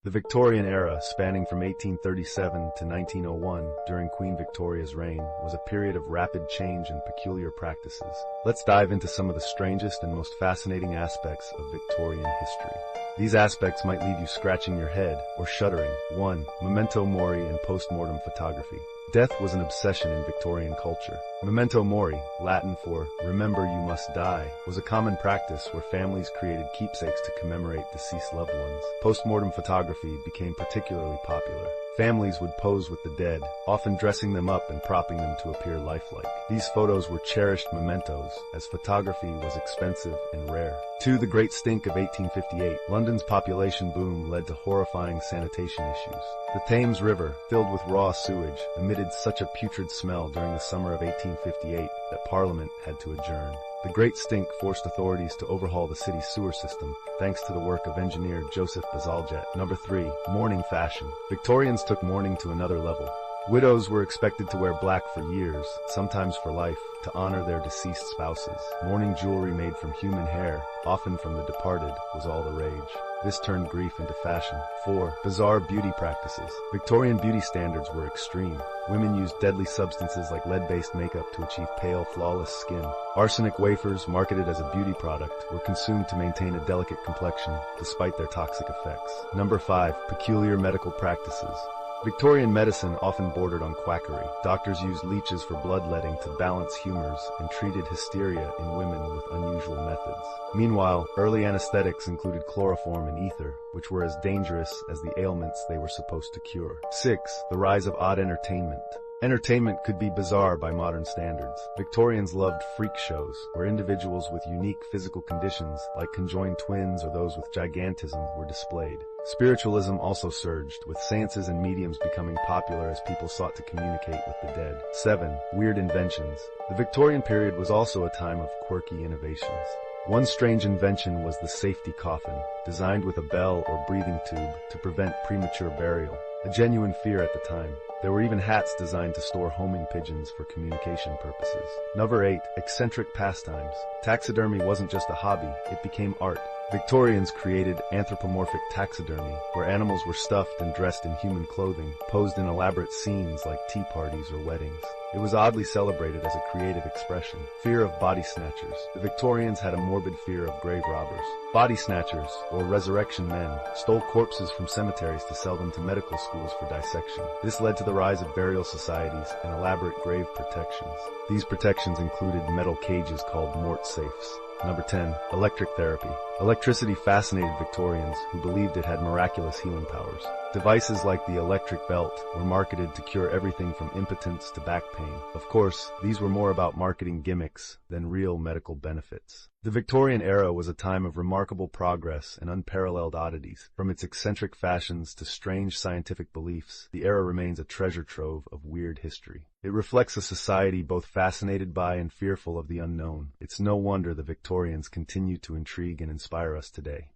The Victorian era, spanning from 1837 to 1901 during Queen Victoria's reign, was a period of rapid change and peculiar practices. Let's dive into some of the strangest and most fascinating aspects of Victorian history. These aspects might leave you scratching your head or shuddering. 1. Memento mori and post-mortem photography. Death was an obsession in Victorian culture. Memento mori, Latin for remember you must die, was a common practice where families created keepsakes to commemorate deceased loved ones. Post-mortem photography became particularly popular. Families would pose with the dead, often dressing them up and propping them to appear lifelike. These photos were cherished mementos, as photography was expensive and rare. 2. The Great Stink of 1858. London's population boom led to horrifying sanitation issues. The Thames River, filled with raw sewage, emitted such a putrid smell during the summer of 1858 that Parliament had to adjourn. The Great Stink forced authorities to overhaul the city's sewer system, thanks to the work of engineer Joseph Bazalgette. 3. Mourning fashion. Victorians took mourning to another level. Widows were expected to wear black for years, sometimes for life, to honor their deceased spouses. Mourning jewelry made from human hair, often from the departed, was all the rage. This turned grief into fashion. 4. Bizarre beauty practices. Victorian beauty standards were extreme. Women used deadly substances like lead-based makeup to achieve pale, flawless skin. Arsenic wafers, marketed as a beauty product, were consumed to maintain a delicate complexion, despite their toxic effects. 5. Peculiar medical practices. Victorian medicine often bordered on quackery. Doctors used leeches for bloodletting to balance humors and treated hysteria in women with unusual methods. Meanwhile, early anesthetics included chloroform and ether, which were as dangerous as the ailments they were supposed to cure. 6. The rise of odd entertainment. Entertainment could be bizarre by modern standards. Victorians loved freak shows, where individuals with unique physical conditions, like conjoined twins or those with gigantism, were displayed. Spiritualism also surged, with seances and mediums becoming popular as people sought to communicate with the dead. 7. Weird inventions. The Victorian period was also a time of quirky innovations. One strange invention was the safety coffin, designed with a bell or breathing tube to prevent premature burial, a genuine fear at the time. There were even hats designed to store homing pigeons for communication purposes. 8. Eccentric pastimes. Taxidermy wasn't just a hobby, it became art. Victorians created anthropomorphic taxidermy, where animals were stuffed and dressed in human clothing, posed in elaborate scenes like tea parties or weddings. It was oddly celebrated as a creative expression. Fear of body snatchers. The Victorians had a morbid fear of grave robbers. Body snatchers, or resurrection men, stole corpses from cemeteries to sell them to medical schools for dissection. This led to the rise of burial societies and elaborate grave protections. These protections included metal cages called mort safes. 10. Electric therapy. Electricity fascinated Victorians, who believed it had miraculous healing powers. Devices like the electric belt were marketed to cure everything from impotence to back pain. Of course, these were more about marketing gimmicks than real medical benefits. The Victorian era was a time of remarkable progress and unparalleled oddities. From its eccentric fashions to strange scientific beliefs, the era remains a treasure trove of weird history. It reflects a society both fascinated by and fearful of the unknown. It's no wonder the Victorians continue to intrigue and inspire us today.